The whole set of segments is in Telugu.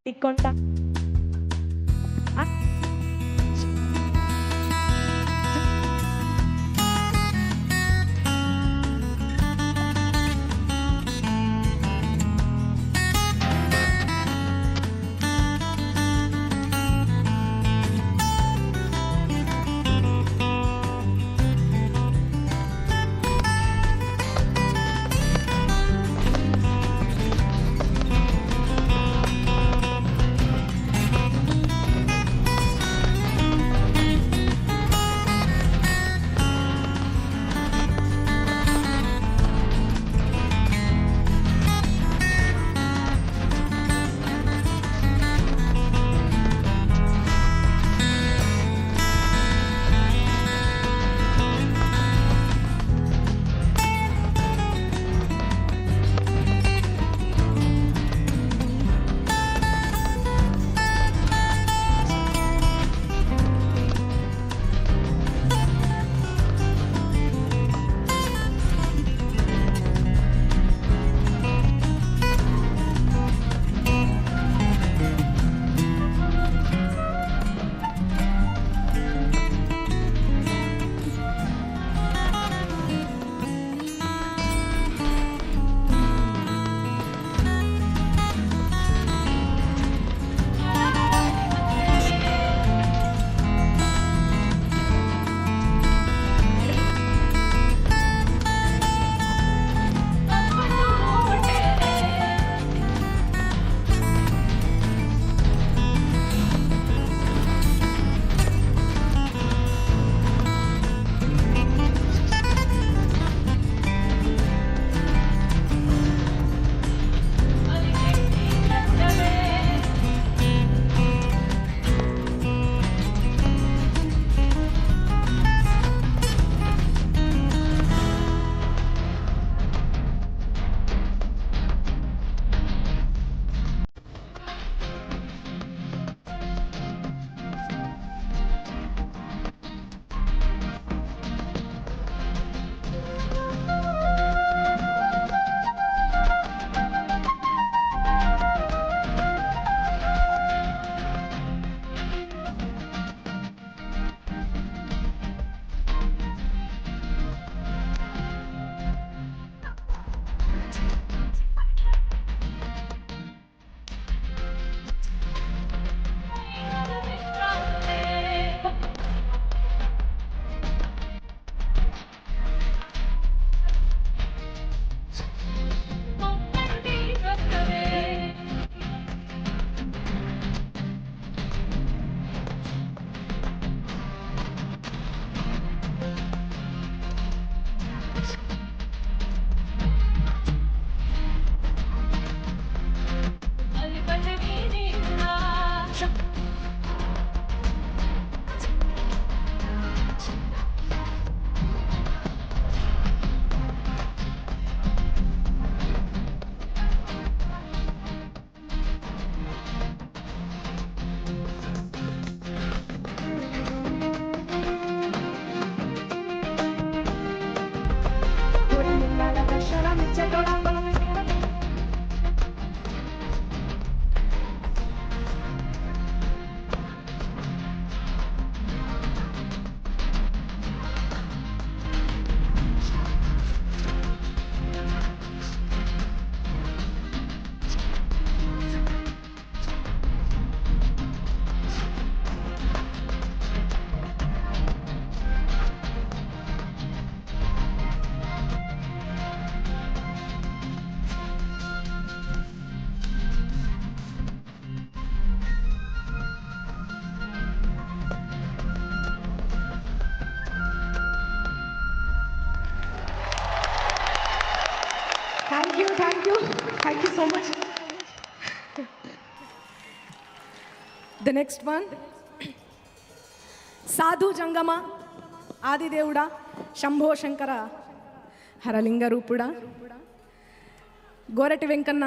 టిక్కొండ Thank you so much. The next one, సాధు జంగమ ఆదిదేవుడా శంభో శంకర హరలింగ రూపుడా గోరటి వెంకన్న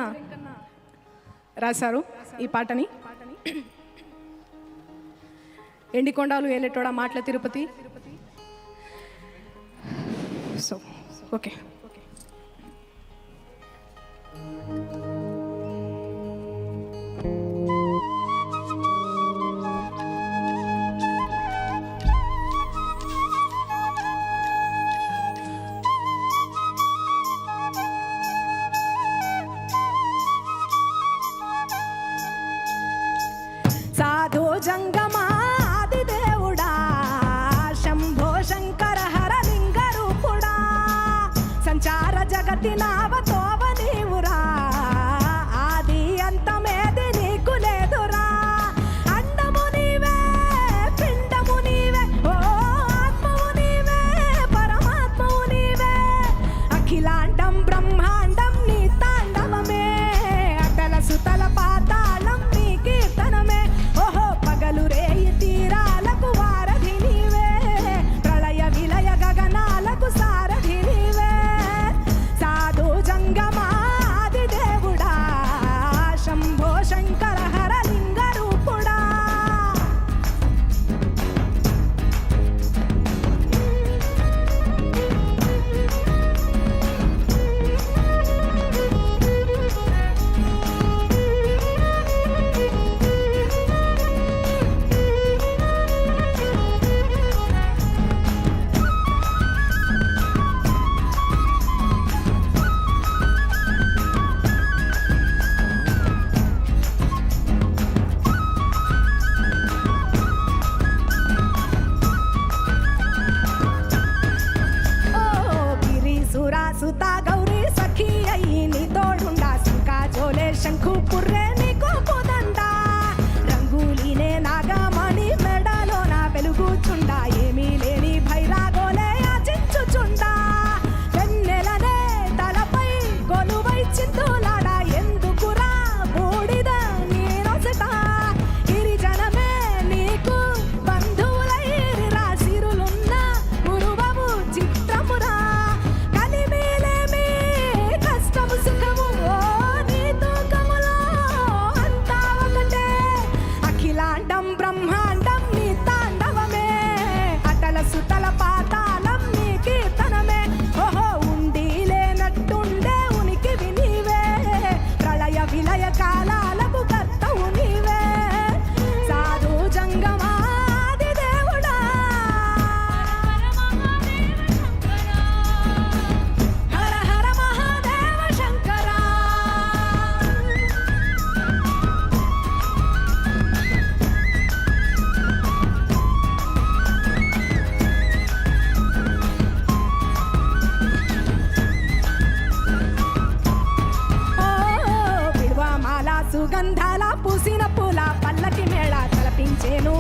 రాశారు ఈ పాటని. ఎండికొండాలు ఏలేటోడా మాటల తిరుపతి. So okay.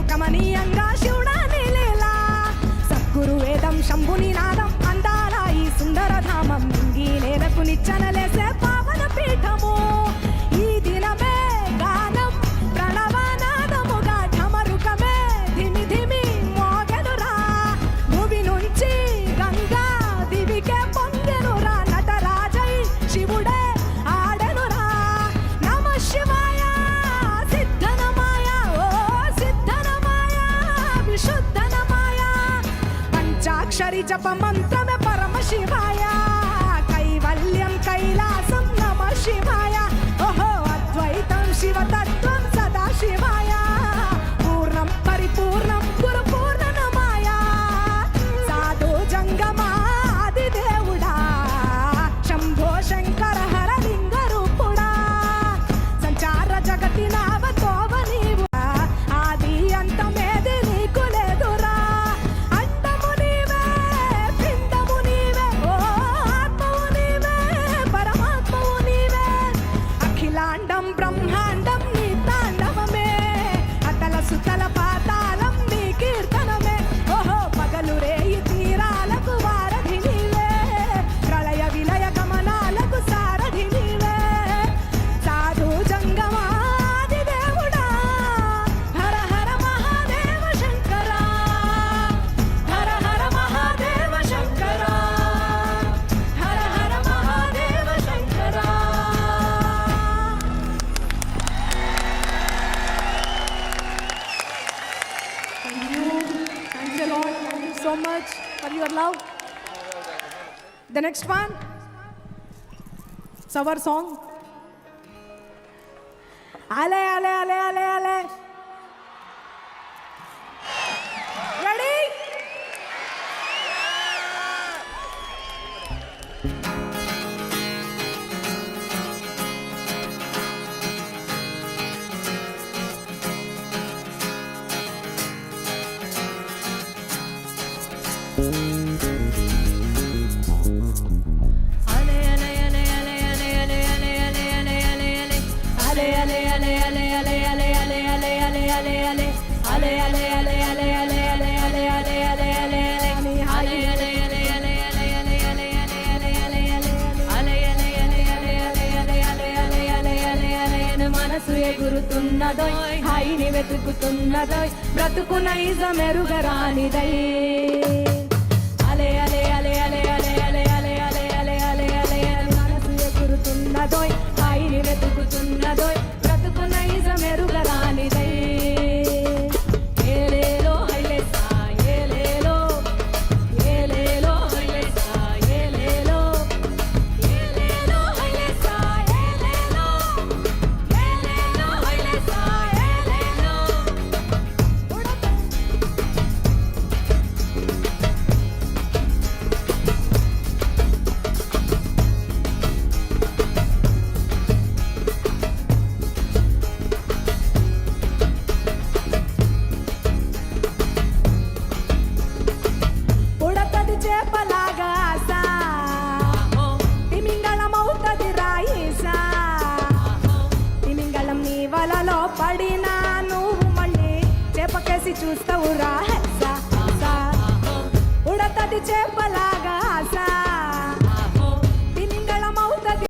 కమనీయంగా శివుడాని లీలా సద్గురు వేదం శంభుని నాదం అందాల ఈ సుందరధామం నింగి నేలకు నిచ్చనలేసే పావన పీఠము ఈ దినమే గానం ప్రణవనాదముగా ఢమరుకమే ధిమి ధిమి మోగెనురా భూమి నుంచి గంగా దివికే పొంగెనురా నటరాజై శివుడే ఆడెనురా నమ శివాయ సిద్ధనమాయ ఓ సిద్ధనమాయ విశుద్ధనమాయ పంచాక్షరి జప మంత్రమే పరమ శివాయ కైవల్యం కైలాసం నమ శివాయ ఓహో అద్వైతం శివతత్వం సదా శివాయ పూర్ణం పరిపూర్ణం గురు పూర్ణనమాయ సాధు జంగమాది దేవుడా శంభో శంకర హర లింగ రూపుడా సంచార జగతి నావతోవ నీవురా ఆది అంతమేది నీకు లేదురా అండము నీవే పిండము నీవే ఓ ఆత్మవు నీవే పరమాత్మవు నీవే అఖిలాండం బ్రహ్మాండం నీ తాండవమే అతల సుతల పాతాళం నీ కీర్తనమే ఓహో పగలు రేయి తీరాలకు వారధి నీవే ప్రళయ విలయ గమనాలకు సారథి నీవే సాధు జంగమాది దేవుడా హర హర మహాదేవ శంకర హర హర మహాదేవ శంకర హర హర Mahadeva Shankara Thank you, Lord. Thank you so much for your love. The next one, it's our song. Ale, ale, ale, ale, ale. Ready? మనసు ఎగురుతున్నదోయ్ హాయిని వెతుకుతున్నదోయ్ బ్రతుకు నైజమెరుగరానిదై అలే అలే అలే అలే అలే అలే అలే అలే అలే అలే అలే అని మనసు ఎగురుతున్నదోయ్ హాయిని వెతుకుతున్నదోయ్ బ్రతుకు నైజమెరుగరానిదై ఏలేలో హైలేసా ఏలేలో ఏలేలో హైలేసా ఏలేలో ఏలేలో హైలేసా ఏలేలో ఏలేలో హైలేసా ఏలేలో ఉడతది చేపలాగా ఆశ తిమింగళమవుతది రాయిసా తిమింగళం నీ వలలో పడినా నువ్వు మళ్ళీ చేపకేసి చూస్తావు రా